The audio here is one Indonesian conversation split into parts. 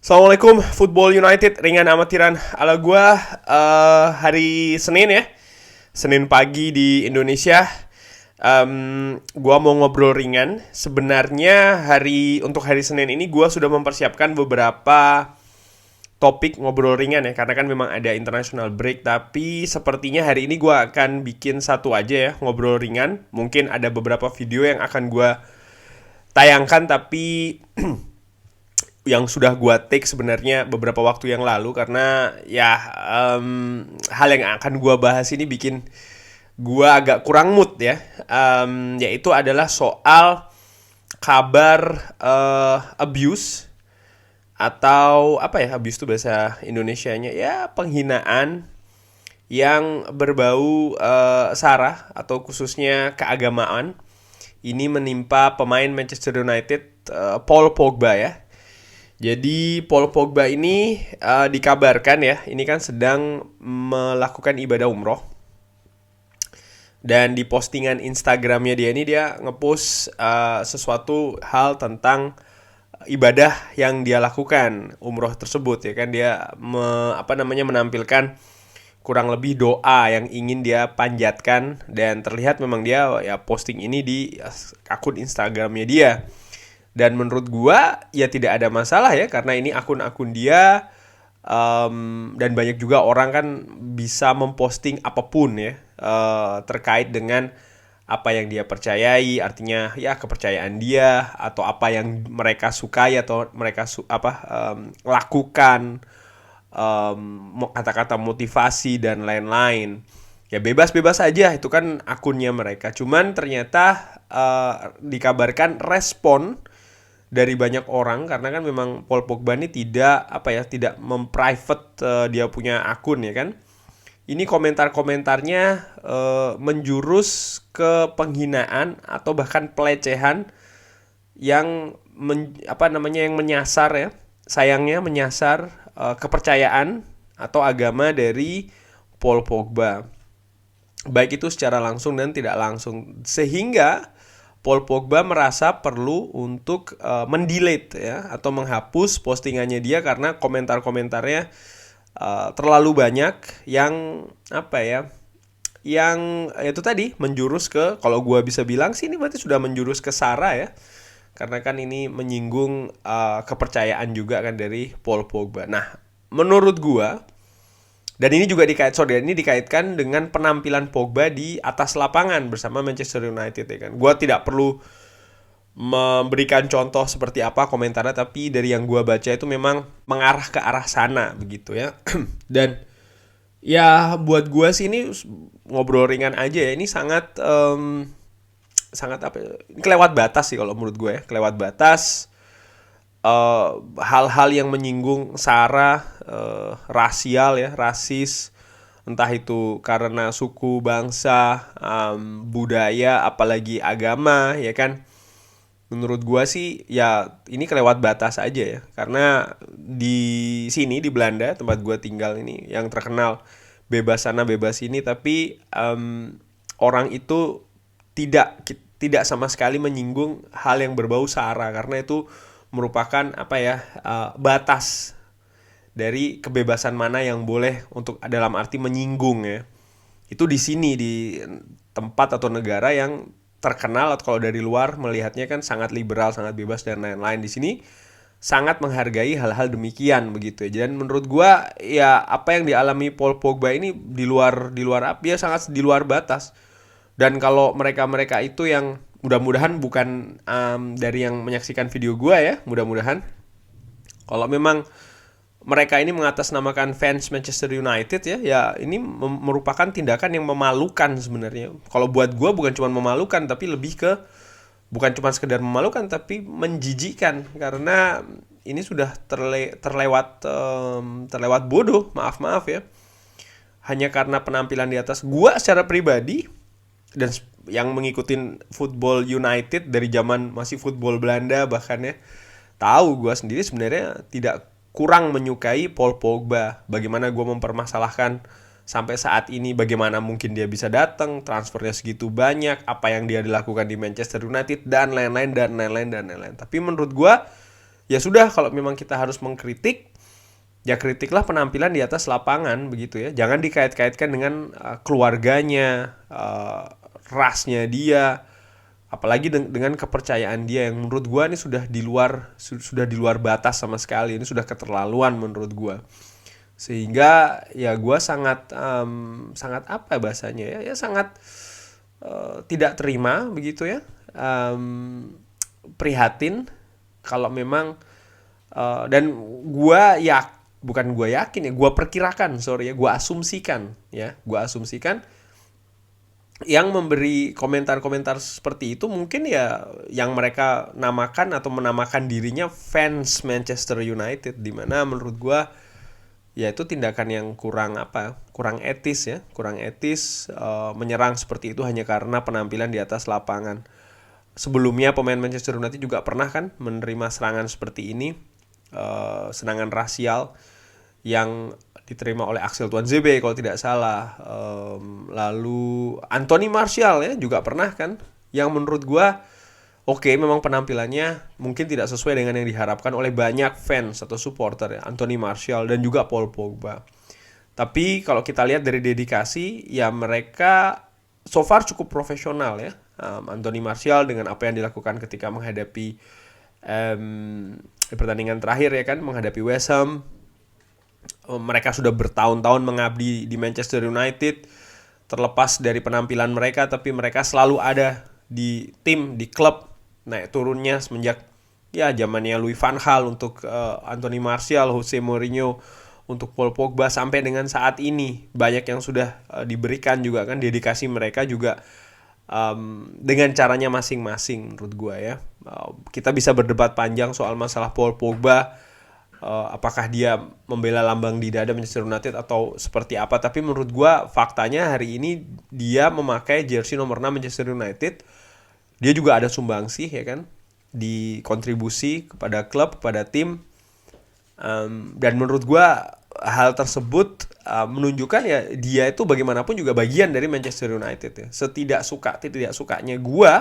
Assalamualaikum Football United, ringan amatiran ala gua. Hari Senin ya, Senin pagi di Indonesia. Gua mau ngobrol ringan. Sebenarnya untuk hari Senin ini gua sudah mempersiapkan beberapa topik ngobrol ringan ya, karena kan memang ada international break. Tapi sepertinya hari ini gua akan bikin satu aja ya, ngobrol ringan. Mungkin ada beberapa video yang akan gua tayangkan, tapi yang sudah gua take sebenarnya beberapa waktu yang lalu, karena ya hal yang akan gua bahas ini bikin gua agak kurang mood ya. Yaitu adalah soal kabar abuse, atau apa ya, abuse itu bahasa Indonesianya ya, penghinaan yang berbau sara atau khususnya keagamaan. Ini menimpa pemain Manchester United, Paul Pogba ya. Jadi Paul Pogba ini dikabarkan ya, ini kan sedang melakukan ibadah umroh. Dan di postingan Instagramnya dia ini, dia ngepost sesuatu hal tentang ibadah yang dia lakukan umroh tersebut ya kan. Dia menampilkan kurang lebih doa yang ingin dia panjatkan, dan terlihat memang dia ya posting ini di akun Instagramnya dia. Dan menurut gua ya tidak ada masalah ya, karena ini akun-akun dia, dan banyak juga orang kan bisa memposting apapun ya, terkait dengan apa yang dia percayai, artinya ya kepercayaan dia atau apa yang mereka sukai atau mereka lakukan, kata-kata motivasi dan lain-lain. Ya bebas-bebas aja, itu kan akunnya mereka. Cuman ternyata dikabarkan respon dari banyak orang, karena kan memang Paul Pogba ini tidak memprivate dia punya akun ya kan. Ini komentar-komentarnya menjurus ke penghinaan atau bahkan pelecehan yang yang menyasar ya. Sayangnya menyasar kepercayaan atau agama dari Paul Pogba. Baik itu secara langsung dan tidak langsung, sehingga Paul Pogba merasa perlu untuk mendelete ya, atau menghapus postingannya dia, karena komentar-komentarnya terlalu banyak yang yang itu tadi menjurus ke, kalau gua bisa bilang sih ini berarti sudah menjurus ke sara ya, karena kan ini menyinggung kepercayaan juga kan dari Paul Pogba. Nah, menurut gua, dan ini juga dikaitkan dengan penampilan Pogba di atas lapangan bersama Manchester United ya kan. Gua tidak perlu memberikan contoh seperti apa komentarnya, tapi dari yang gua baca itu memang mengarah ke arah sana begitu ya. Dan ya buat gua sih ini ngobrol ringan aja ya. Ini sangat kelewat batas sih kalau menurut gue ya, kelewat batas. Hal-hal yang menyinggung sara, rasial ya, rasis, entah itu karena suku, bangsa, budaya, apalagi agama ya kan. Menurut gua sih ya ini kelewat batas aja ya, karena di sini di Belanda tempat gua tinggal ini, yang terkenal bebas sana bebas ini, tapi orang itu tidak sama sekali menyinggung hal yang berbau sara, karena itu merupakan batas dari kebebasan mana yang boleh untuk dalam arti menyinggung ya. Itu di sini, di tempat atau negara yang terkenal atau kalau dari luar melihatnya kan sangat liberal, sangat bebas dan lain-lain. Di sini sangat menghargai hal-hal demikian begitu ya. Dan menurut gua ya apa yang dialami Paul Pogba ini di luar ya, sangat di luar batas. Dan kalau mereka itu yang mudah-mudahan bukan dari yang menyaksikan video gua ya, mudah-mudahan kalau memang mereka ini mengatasnamakan fans Manchester United ya ini merupakan tindakan yang memalukan sebenarnya. Kalau buat gue bukan cuma memalukan, tapi lebih ke bukan cuma sekedar memalukan, tapi menjijikkan, karena ini sudah terlewat bodoh, maaf ya. Hanya karena penampilan di atas. Gue secara pribadi dan yang mengikutin Football United dari zaman masih Football Belanda bahkan ya, tahu gue sendiri sebenarnya tidak kurang menyukai Paul Pogba. Bagaimana gue mempermasalahkan sampai saat ini, bagaimana mungkin dia bisa datang, transfernya segitu banyak, apa yang dia dilakukan di Manchester United dan lain-lain. Tapi menurut gue ya sudah, kalau memang kita harus mengkritik, ya kritiklah penampilan di atas lapangan begitu ya. Jangan dikait-kaitkan dengan keluarganya, rasnya dia, apalagi dengan kepercayaan dia yang menurut gua ini sudah di luar batas sama sekali. Ini sudah keterlaluan menurut gua. Sehingga ya gua sangat sangat apa bahasanya ya, ya sangat tidak terima begitu ya. Prihatin kalau memang dan bukan gue yakin ya, gue perkirakan, sorry ya, gue asumsikan yang memberi komentar-komentar seperti itu mungkin ya yang mereka namakan atau menamakan dirinya fans Manchester United, di mana menurut gue ya itu tindakan yang kurang etis ya, menyerang seperti itu hanya karena penampilan di atas lapangan. Sebelumnya pemain Manchester United juga pernah kan menerima serangan seperti ini, serangan rasial yang diterima oleh Axel Tuanzebe kalau tidak salah. Lalu Anthony Martial ya juga pernah kan, yang menurut gua oke, memang penampilannya mungkin tidak sesuai dengan yang diharapkan oleh banyak fans atau supporter ya, Anthony Martial dan juga Paul Pogba. Tapi kalau kita lihat dari dedikasi, ya mereka so far cukup profesional ya. Anthony Martial dengan apa yang dilakukan ketika menghadapi di pertandingan terakhir ya kan, menghadapi West Ham. Mereka sudah bertahun-tahun mengabdi di Manchester United, terlepas dari penampilan mereka, tapi mereka selalu ada di tim, di klub. Naik turunnya semenjak ya zamannya Louis van Gaal untuk Anthony Martial, Jose Mourinho untuk Paul Pogba, sampai dengan saat ini banyak yang sudah diberikan juga kan, dedikasi mereka juga dengan caranya masing-masing menurut gue ya. Kita bisa berdebat panjang soal masalah Paul Pogba, apakah dia membela lambang di dada Manchester United atau seperti apa, tapi menurut gue faktanya hari ini dia memakai jersey nomor 6 Manchester United. Dia juga ada sumbangsih ya kan, di kontribusi kepada klub, kepada tim, dan menurut gue hal tersebut menunjukkan ya dia itu bagaimanapun juga bagian dari Manchester United ya. Tidak sukanya gue,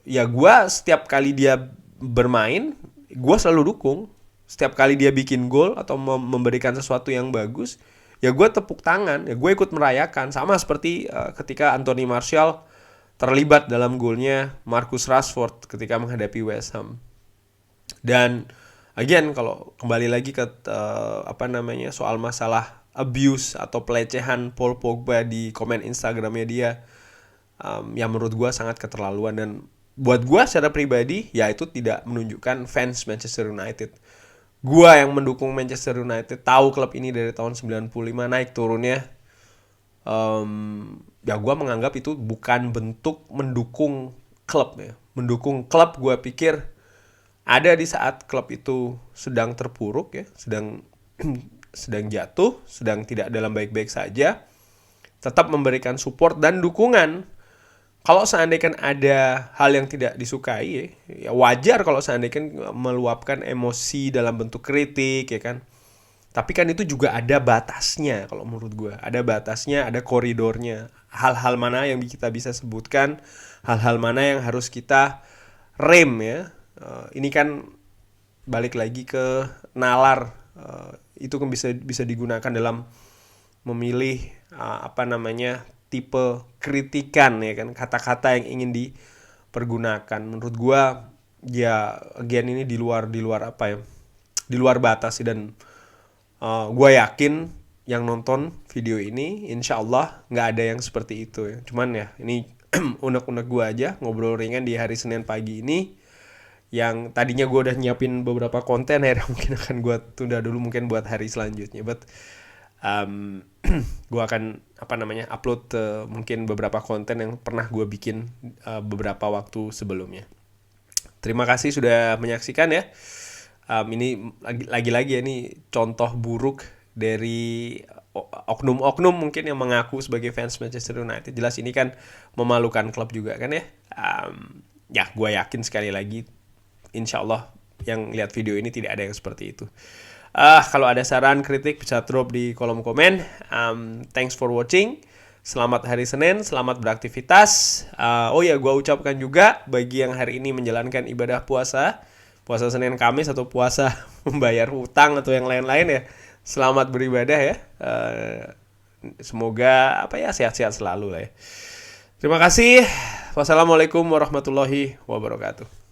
ya gue setiap kali dia bermain gue selalu dukung. Setiap kali dia bikin gol atau memberikan sesuatu yang bagus, ya gue tepuk tangan, ya gue ikut merayakan. Sama seperti ketika Anthony Martial terlibat dalam golnya Marcus Rashford ketika menghadapi West Ham. Dan again, kalau kembali lagi ke soal masalah abuse atau pelecehan Paul Pogba di komen Instagramnya dia, yang menurut gue sangat keterlaluan. Dan buat gue secara pribadi, ya itu tidak menunjukkan fans Manchester United. Gue yang mendukung Manchester United, tahu klub ini dari tahun 95 naik turunnya, ya gue menganggap itu bukan bentuk mendukung klub ya. Mendukung klub gue pikir ada di saat klub itu sedang terpuruk ya, sedang jatuh, sedang tidak dalam baik-baik saja, tetap memberikan support dan dukungan. Kalau seandainya ada hal yang tidak disukai ya wajar kalau seandainya meluapkan emosi dalam bentuk kritik ya kan. Tapi kan itu juga ada batasnya kalau menurut gue. Ada batasnya, ada koridornya. Hal-hal mana yang kita bisa sebutkan, hal-hal mana yang harus kita rem ya. Ini kan balik lagi ke nalar. Itu kan bisa digunakan dalam memilih tipe kritikan ya kan, kata-kata yang ingin dipergunakan. Menurut gue ya again ini di luar batas sih. Dan gue yakin yang nonton video ini insya Allah nggak ada yang seperti itu ya. Cuman ya ini unek-unek gue aja, ngobrol ringan di hari Senin pagi ini, yang tadinya gue udah nyiapin beberapa konten ya, mungkin akan gue tunda dulu mungkin buat hari selanjutnya. But gue akan upload mungkin beberapa konten yang pernah gue bikin beberapa waktu sebelumnya. Terima kasih sudah menyaksikan ya. Ini lagi-lagi ya, ini contoh buruk dari oknum-oknum mungkin yang mengaku sebagai fans Manchester United. Jelas ini kan memalukan klub juga kan ya. Ya gue yakin sekali lagi insya Allah yang lihat video ini tidak ada yang seperti itu. Kalau ada saran, kritik bisa drop di kolom komen. Thanks for watching. Selamat hari Senin, selamat beraktivitas. Gue ucapkan juga bagi yang hari ini menjalankan ibadah puasa, puasa Senin Kamis atau puasa membayar hutang atau yang lain-lain ya. Selamat beribadah ya. Semoga sehat-sehat selalu lah ya. Terima kasih. Wassalamualaikum warahmatullahi wabarakatuh.